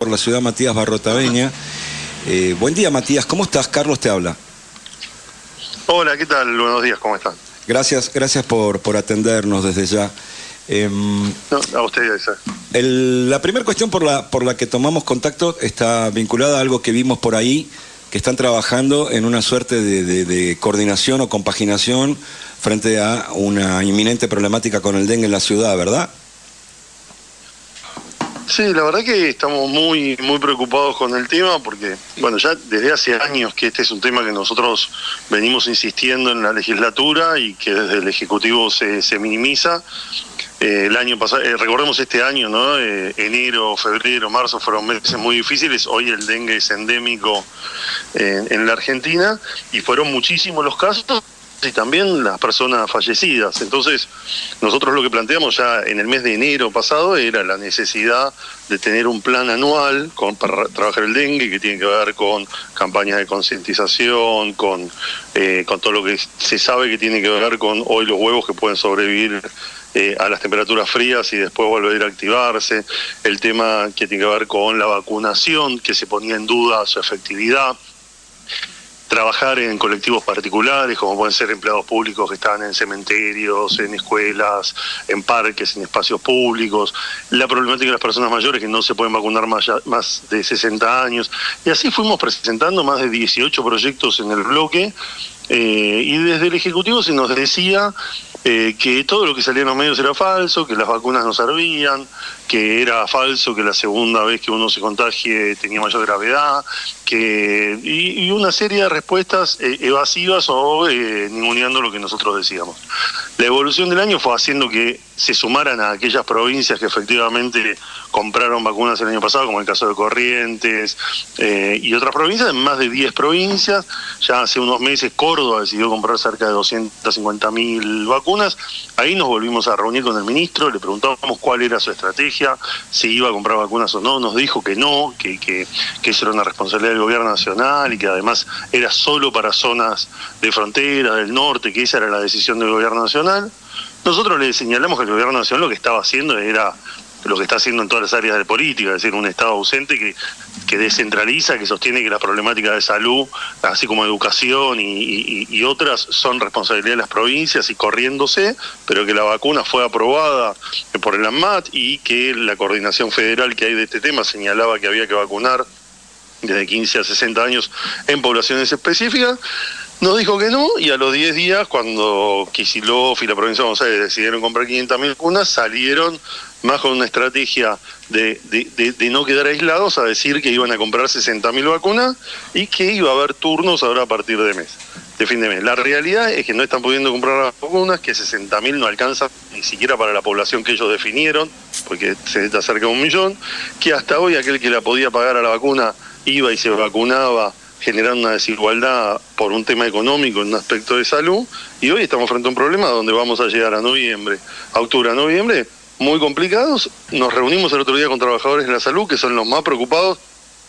por la ciudad, Matías Barrotaveña. Buen día, Matías, ¿cómo estás? Carlos te habla. Hola, ¿qué tal? Buenos días, ¿cómo están? Gracias por atendernos desde ya. No, a ustedes. La primera cuestión por la que tomamos contacto está vinculada a algo que vimos por ahí, que están trabajando en una suerte de coordinación o compaginación frente a una inminente problemática con el dengue en la ciudad, ¿verdad? Sí, la verdad que estamos muy preocupados con el tema porque, bueno, ya desde hace años que este es un tema que nosotros venimos insistiendo en la legislatura y que desde el Ejecutivo se minimiza. El año pasado, recordemos este año, ¿no? Enero, febrero, marzo fueron meses muy difíciles. Hoy el dengue es endémico en la Argentina y fueron muchísimos los casos y también las personas fallecidas. Entonces, nosotros lo que planteamos ya en el mes de enero pasado era la necesidad de tener un plan anual para trabajar el dengue, que tiene que ver con campañas de concientización, con todo lo que se sabe que tiene que ver con hoy los huevos que pueden sobrevivir a las temperaturas frías y después volver a activarse, el tema que tiene que ver con la vacunación, que se ponía en duda su efectividad, trabajar en colectivos particulares, como pueden ser empleados públicos que están en cementerios, en escuelas, en parques, en espacios públicos, la problemática de las personas mayores que no se pueden vacunar más de 60 años, y así fuimos presentando más de 18 proyectos en el bloque, y desde el Ejecutivo se nos decía que todo lo que salía en los medios era falso, que las vacunas no servían, que era falso que la segunda vez que uno se contagie tenía mayor gravedad, y una serie de respuestas evasivas o ninguneando lo que nosotros decíamos. La evolución del año fue haciendo que se sumaran a aquellas provincias que efectivamente compraron vacunas el año pasado, como el caso de Corrientes y otras provincias, más de 10 provincias. Ya hace unos meses Córdoba decidió comprar cerca de 250.000 vacunas. Ahí nos volvimos a reunir con el ministro, le preguntábamos cuál era su estrategia, si iba a comprar vacunas o no. Nos dijo que no, que eso era una responsabilidad del gobierno nacional y que además era solo para zonas de frontera, del norte, que esa era la decisión del gobierno nacional. Nosotros le señalamos que el gobierno nacional lo que estaba haciendo era lo que está haciendo en todas las áreas de política, es decir, un Estado ausente que descentraliza, que sostiene que las problemáticas de salud, así como educación y otras, son responsabilidad de las provincias y corriéndose, pero que la vacuna fue aprobada por el ANMAT y que la coordinación federal que hay de este tema señalaba que había que vacunar desde 15 a 60 años en poblaciones específicas. Nos dijo que no, y a los 10 días, cuando Kicillof y la provincia de Buenos Aires decidieron comprar 500.000 vacunas, salieron más con una estrategia de no quedar aislados a decir que iban a comprar 60.000 vacunas y que iba a haber turnos ahora a partir de fin de mes. La realidad es que no están pudiendo comprar las vacunas, que 60.000 no alcanza ni siquiera para la población que ellos definieron, porque se necesita cerca de 1 millón, que hasta hoy aquel que la podía pagar a la vacuna iba y se vacunaba, generando una desigualdad por un tema económico en un aspecto de salud, y hoy estamos frente a un problema donde vamos a llegar a noviembre, a octubre, a noviembre, muy complicados. Nos reunimos el otro día con trabajadores de la salud, que son los más preocupados,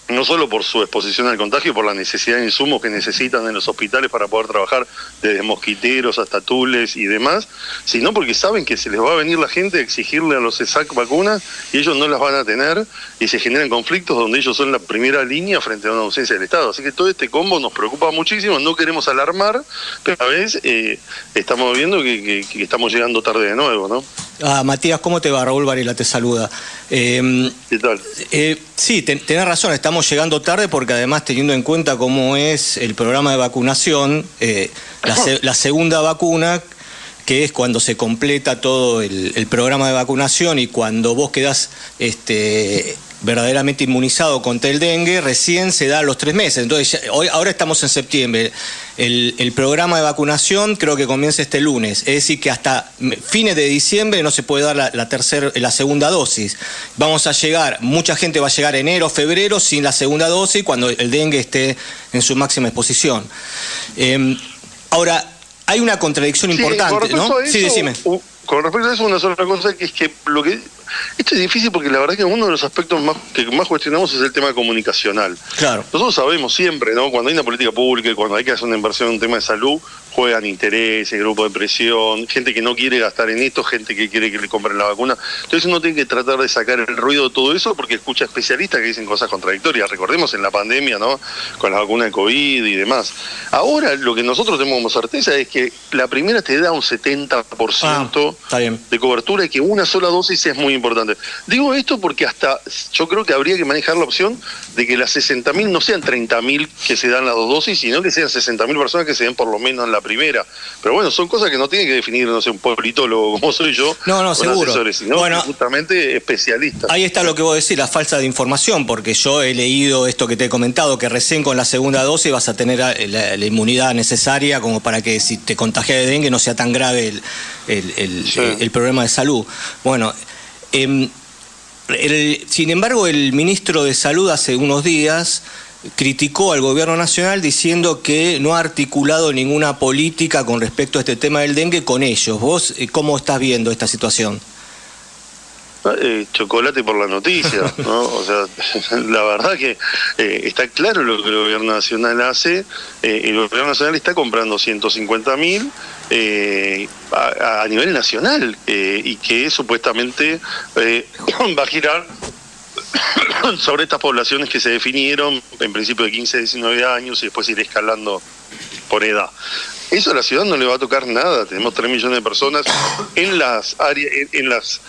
no solo por su exposición al contagio, por la necesidad de insumos que necesitan en los hospitales para poder trabajar, desde mosquiteros hasta tules y demás, sino porque saben que se les va a venir la gente a exigirle a los ESAC vacunas y ellos no las van a tener, y se generan conflictos donde ellos son la primera línea frente a una ausencia del Estado. Así que todo este combo nos preocupa muchísimo, no queremos alarmar, pero a la vez estamos viendo que estamos llegando tarde de nuevo, ¿no? Matías, ¿cómo te va? Raúl Varela te saluda. ¿Qué tal? Sí, tenés razón, estamos llegando tarde porque además, teniendo en cuenta cómo es el programa de vacunación, la segunda vacuna, que es cuando se completa todo el programa de vacunación y cuando vos quedás verdaderamente inmunizado contra el dengue, recién se da a los 3 meses. Entonces, ahora estamos en septiembre. El programa de vacunación creo que comienza este lunes. Es decir, que hasta fines de diciembre no se puede dar la segunda dosis. Vamos a llegar, mucha gente va a llegar enero, febrero sin la segunda dosis cuando el dengue esté en su máxima exposición. Ahora, hay una contradicción importante, ¿no? Sí, decime. Con respecto a eso, una sola cosa, que es que lo que Esto es difícil porque la verdad que uno de los aspectos que más cuestionamos es el tema comunicacional. Claro. Nosotros sabemos siempre, ¿no? Cuando hay una política pública y cuando hay que hacer una inversión en un tema de salud, juegan intereses, grupos de presión, gente que no quiere gastar en esto, gente que quiere que le compren la vacuna. Entonces uno tiene que tratar de sacar el ruido de todo eso porque escucha especialistas que dicen cosas contradictorias. Recordemos en la pandemia, ¿no? Con la vacuna de COVID y demás. Ahora lo que nosotros tenemos como certeza es que la primera te da un 70% de cobertura y que una sola dosis es muy importante. Digo esto porque hasta yo creo que habría que manejar la opción de que las 60.000 no sean 30.000 que se dan las dos dosis, sino que sean 60.000 personas que se den por lo menos en la primera. Pero bueno, son cosas que no tiene que definir, no sé, un politólogo como soy yo, no, seguro, asesores, sino justamente especialistas. Ahí está lo que vos decís, la falta de información, porque yo he leído esto que te he comentado, que recién con la segunda dosis vas a tener la inmunidad necesaria como para que si te contagias de dengue no sea tan grave el problema de salud. Bueno, sin embargo, el ministro de Salud hace unos días criticó al gobierno nacional diciendo que no ha articulado ninguna política con respecto a este tema del dengue con ellos. ¿Vos cómo estás viendo esta situación? Chocolate por la noticia, ¿no? O sea, la verdad que está claro lo que el gobierno nacional hace. El gobierno nacional está comprando 150.000 a nivel nacional y que supuestamente va a girar sobre estas poblaciones que se definieron en principio de 15 a 19 años y después ir escalando por edad. Eso a la ciudad no le va a tocar nada. Tenemos 3 millones de personas en las áreas,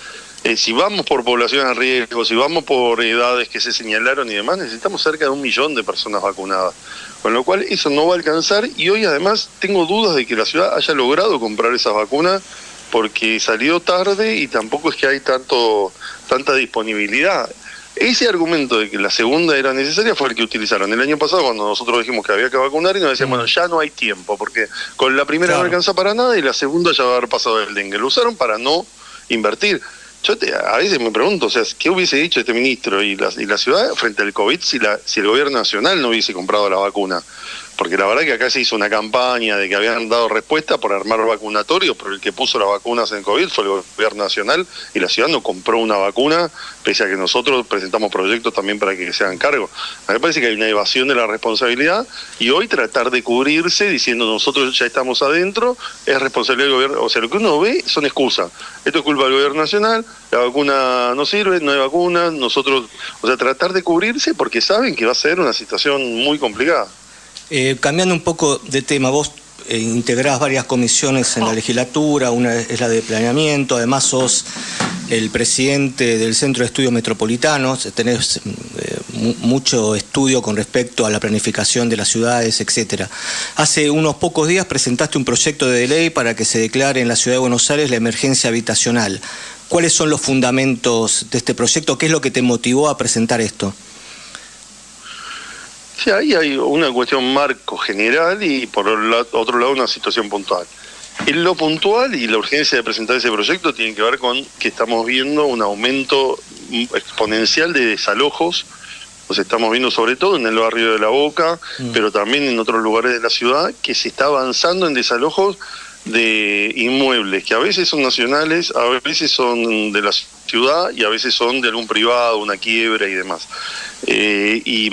si vamos por población a riesgo, si vamos por edades que se señalaron y demás, necesitamos cerca de 1 millón de personas vacunadas. Con lo cual eso no va a alcanzar y hoy además tengo dudas de que la ciudad haya logrado comprar esas vacunas porque salió tarde y tampoco es que hay tanta disponibilidad. Ese argumento de que la segunda era necesaria fue el que utilizaron el año pasado cuando nosotros dijimos que había que vacunar y nos decían, bueno, ya no hay tiempo, porque con la primera no alcanza para nada y la segunda ya va a haber pasado el dengue. Lo usaron para no invertir. Yo a veces me pregunto, o sea, ¿qué hubiese dicho este ministro y la ciudad frente al COVID si el gobierno nacional no hubiese comprado la vacuna? Porque la verdad que acá se hizo una campaña de que habían dado respuesta por armar vacunatorios, pero el que puso las vacunas en COVID fue el gobierno nacional y la ciudad no compró una vacuna, pese a que nosotros presentamos proyectos también para que se hagan cargo. A mí me parece que hay una evasión de la responsabilidad y hoy tratar de cubrirse diciendo nosotros ya estamos adentro es responsabilidad del gobierno. O sea, lo que uno ve son excusas. Esto es culpa del gobierno nacional, la vacuna no sirve, no hay vacuna, nosotros, o sea, tratar de cubrirse porque saben que va a ser una situación muy complicada. Cambiando un poco de tema, vos integrás varias comisiones en la legislatura, una es la de planeamiento, además sos el presidente del Centro de Estudios Metropolitanos, tenés mucho estudio con respecto a la planificación de las ciudades, etcétera. Hace unos pocos días presentaste un proyecto de ley para que se declare en la Ciudad de Buenos Aires la emergencia habitacional. ¿Cuáles son los fundamentos de este proyecto? ¿Qué es lo que te motivó a presentar esto? Sí, ahí hay una cuestión marco general y por otro lado una situación puntual. En lo puntual y la urgencia de presentar ese proyecto tiene que ver con que estamos viendo un aumento exponencial de desalojos. Los estamos viendo sobre todo en el barrio de La Boca, pero también en otros lugares de la ciudad, que se está avanzando en desalojos de inmuebles que a veces son nacionales, a veces son de la ciudad y a veces son de algún privado, una quiebra y demás. Y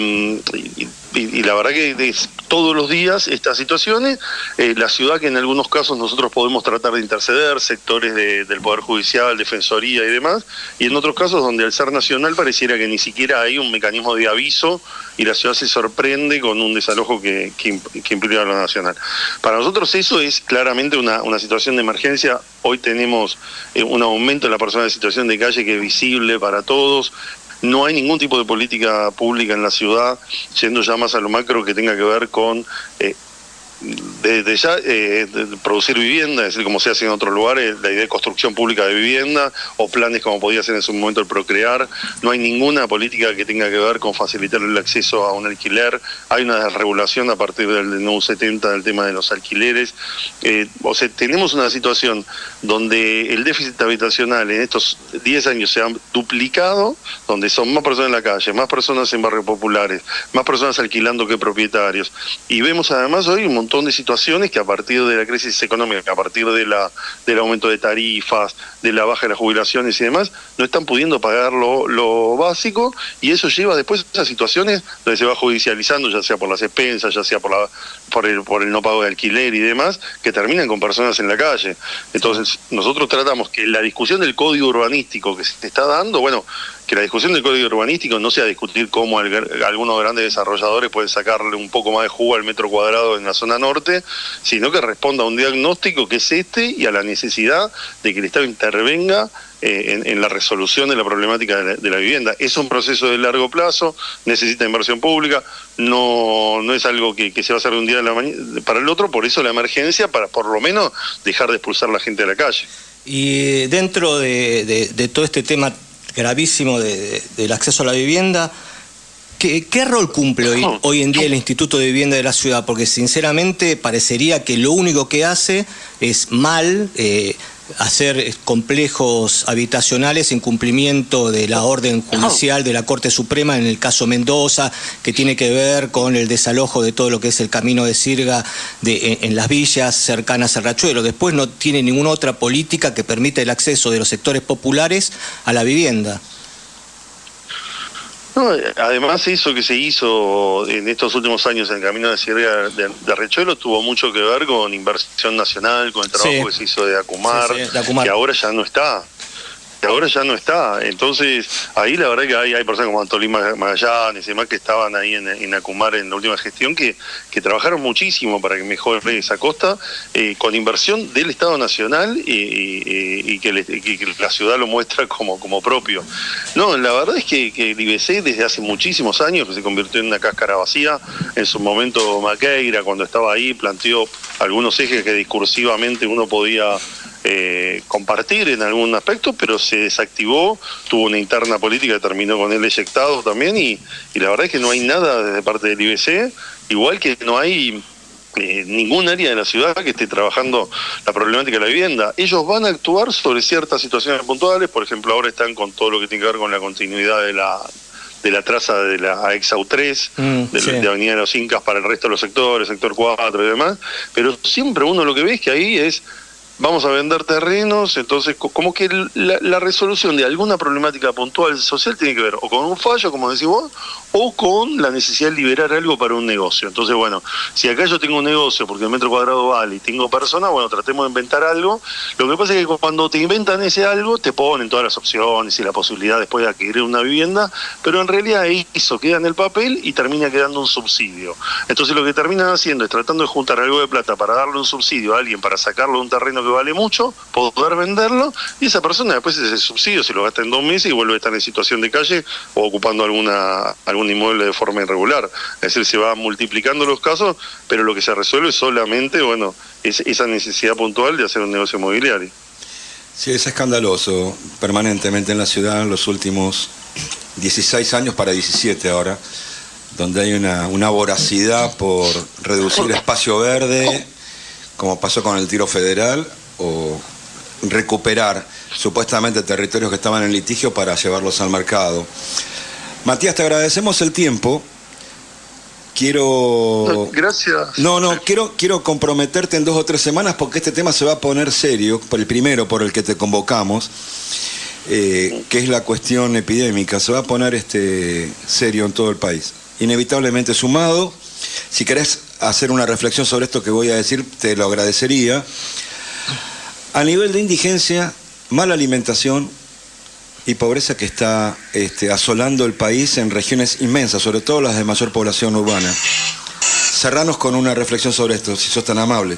la verdad que todos los días estas situaciones, la ciudad que en algunos casos nosotros podemos tratar de interceder, sectores del Poder Judicial, Defensoría y demás, y en otros casos donde al ser nacional pareciera que ni siquiera hay un mecanismo de aviso y la ciudad se sorprende con un desalojo que implica lo nacional. Para nosotros eso es claramente una situación de emergencia. Hoy tenemos un aumento de la persona en situación de calle que es visible para todos. No hay ningún tipo de política pública en la ciudad, yendo ya más a lo macro, que tenga que ver con producir vivienda, es decir, como se hace en otros lugares, la idea de construcción pública de vivienda, o planes como podía ser en su momento el Procrear. No hay ninguna política que tenga que ver con facilitar el acceso a un alquiler. Hay una desregulación a partir del NUU 70 del tema de los alquileres. O sea, tenemos una situación donde el déficit habitacional en estos 10 años se ha duplicado, donde son más personas en la calle, más personas en barrios populares, más personas alquilando que propietarios. Y vemos además hoy un montón montón de situaciones que a partir de la crisis económica, a partir del aumento de tarifas, de la baja de las jubilaciones y demás, no están pudiendo pagar lo básico, y eso lleva después a esas situaciones donde se va judicializando, ya sea por las expensas, ya sea por el no pago de alquiler y demás, que terminan con personas en la calle. Entonces, nosotros tratamos que la discusión del código urbanístico que se está dando, bueno, que la discusión del código urbanístico no sea discutir cómo algunos grandes desarrolladores pueden sacarle un poco más de jugo al metro cuadrado en la zona norte, sino que responda a un diagnóstico que es y a la necesidad de que el Estado intervenga en la resolución de la problemática de la vivienda. Es un proceso de largo plazo, necesita inversión pública, no es algo que se va a hacer de un día para el otro, por eso la emergencia, para por lo menos dejar de expulsar a la gente de la calle. Y dentro de todo este tema gravísimo del acceso a la vivienda, ¿qué rol cumple hoy en día el Instituto de Vivienda de la Ciudad? Porque sinceramente parecería que lo único que hace es hacer complejos habitacionales en cumplimiento de la orden judicial de la Corte Suprema en el caso Mendoza, que tiene que ver con el desalojo de todo lo que es el camino de Sirga en las villas cercanas a Riachuelo. Después no tiene ninguna otra política que permita el acceso de los sectores populares a la vivienda. No, además eso que se hizo en estos últimos años en el camino de Sirga de Riachuelo tuvo mucho que ver con inversión nacional, con el trabajo que se hizo de Acumar, que ahora ya no está. Entonces, ahí la verdad que hay personas como Antolín Magallanes y demás que estaban ahí en Acumar en la última gestión que trabajaron muchísimo para que mejore esa costa, con inversión del Estado Nacional y que la ciudad lo muestra como propio. No, la verdad es que el IBC desde hace muchísimos años, que se convirtió en una cáscara vacía, en su momento Maqueira, cuando estaba ahí, planteó algunos ejes que discursivamente uno podía compartir en algún aspecto, pero se desactivó, tuvo una interna política que terminó con él eyectado también, y la verdad es que no hay nada desde parte del IBC, igual que no hay ningún área de la ciudad que esté trabajando la problemática de la vivienda. Ellos van a actuar sobre ciertas situaciones puntuales, por ejemplo ahora están con todo lo que tiene que ver con la continuidad de la traza de la EXAU 3, de Avenida de los Incas para el resto de los sectores, sector 4 y demás, pero siempre uno lo que ve es que ahí vamos a vender terrenos, entonces como que la resolución de alguna problemática puntual social tiene que ver o con un fallo, como decís vos, o con la necesidad de liberar algo para un negocio. Entonces, bueno, si acá yo tengo un negocio porque el metro cuadrado vale y tengo personas, bueno, tratemos de inventar algo. Lo que pasa es que cuando te inventan ese algo, te ponen todas las opciones y la posibilidad después de adquirir una vivienda, pero en realidad eso queda en el papel y termina quedando un subsidio. Entonces lo que terminan haciendo es tratando de juntar algo de plata para darle un subsidio a alguien, para sacarlo de un terreno que vale mucho, poder venderlo, y esa persona después ese subsidio se lo gasta en 2 meses y vuelve a estar en situación de calle o ocupando algún inmueble de forma irregular. Es decir, se va multiplicando los casos, pero lo que se resuelve es solamente, bueno, esa necesidad puntual de hacer un negocio inmobiliario. Sí, es escandaloso permanentemente en la ciudad en los últimos 16 años para 17 ahora, donde hay una voracidad por reducir espacio verde, como pasó con el Tiro Federal, o recuperar supuestamente territorios que estaban en litigio para llevarlos al mercado. Matías, te agradecemos el tiempo. Gracias. Quiero comprometerte en 2 o 3 semanas porque este tema se va a poner serio, por el primero por el que te convocamos, que es la cuestión epidémica. Se va a poner serio en todo el país. Inevitablemente sumado. Si querés hacer una reflexión sobre esto que voy a decir, te lo agradecería. A nivel de indigencia, mala alimentación y pobreza que está asolando el país en regiones inmensas, sobre todo las de mayor población urbana. Cerranos con una reflexión sobre esto, si sos tan amable.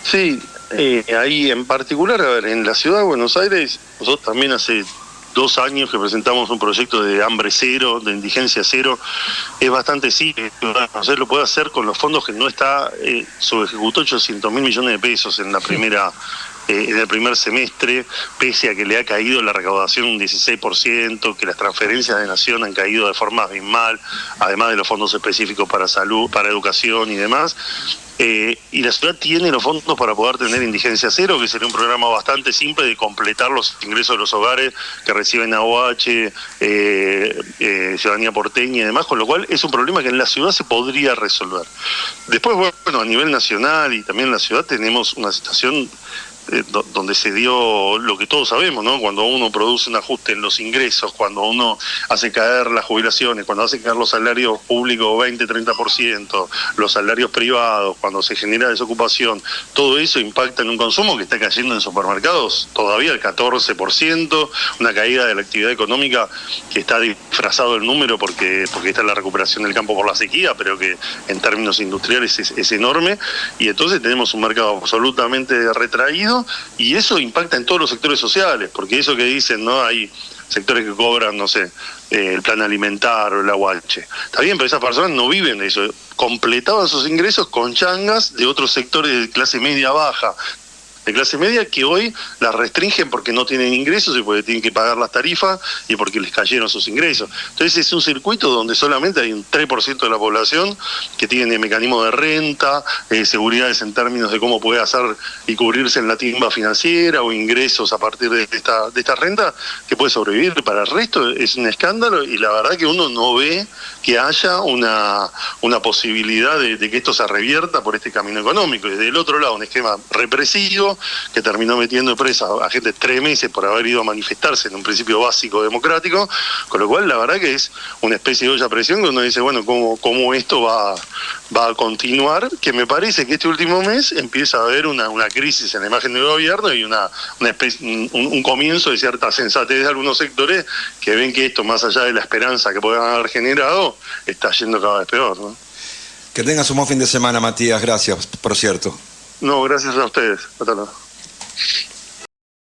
Sí, ahí en particular, a ver, en la ciudad de Buenos Aires, nosotros también hace 2 años que presentamos un proyecto de hambre cero, de indigencia cero. Es bastante simple, lo puede hacer con los fondos que no está, subejecutó 800.000 millones de pesos en la primera en el primer semestre, pese a que le ha caído la recaudación un 16%, que las transferencias de nación han caído de forma abismal, además de los fondos específicos para salud, para educación y demás. Y la ciudad tiene los fondos para poder tener indigencia cero, que sería un programa bastante simple de completar los ingresos de los hogares que reciben AOH, ciudadanía porteña y demás, con lo cual es un problema que en la ciudad se podría resolver. Después, bueno, a nivel nacional y también en la ciudad tenemos una situación donde se dio lo que todos sabemos, ¿no? Cuando uno produce un ajuste en los ingresos, cuando uno hace caer las jubilaciones, cuando hace caer los salarios públicos 20-30%, los salarios privados, cuando se genera desocupación, todo eso impacta en un consumo que está cayendo en supermercados todavía el 14%, una caída de la actividad económica que está disfrazado el número porque está la recuperación del campo por la sequía, pero que en términos industriales es enorme, y entonces tenemos un mercado absolutamente retraído. Y eso impacta en todos los sectores sociales, porque eso que dicen, ¿no? Hay sectores que cobran, no sé, el plan alimentar o el AOH. Está bien, pero esas personas no viven de eso. Completaban sus ingresos con changas de otros sectores de clase media baja, de clase media, que hoy las restringen porque no tienen ingresos y porque tienen que pagar las tarifas y porque les cayeron sus ingresos. Entonces es un circuito donde solamente hay un 3% de la población que tiene mecanismos de renta, seguridades en términos de cómo puede hacer y cubrirse en la timba financiera o ingresos a partir de esta renta, que puede sobrevivir. Para el resto es un escándalo, y la verdad que uno no ve que haya una posibilidad de que esto se revierta por este camino económico. Y del otro lado, un esquema represivo que terminó metiendo presa a gente 3 meses por haber ido a manifestarse en un principio básico democrático, con lo cual la verdad que es una especie de olla a presión que uno dice, bueno, ¿cómo esto va a continuar? Que me parece que este último mes empieza a haber una crisis en la imagen del gobierno y un comienzo de cierta sensatez de algunos sectores que ven que esto, más allá de la esperanza que puedan haber generado, está yendo cada vez peor, ¿no? Que tengas un buen fin de semana, Matías. Gracias, por cierto. No, gracias a ustedes. Hasta luego.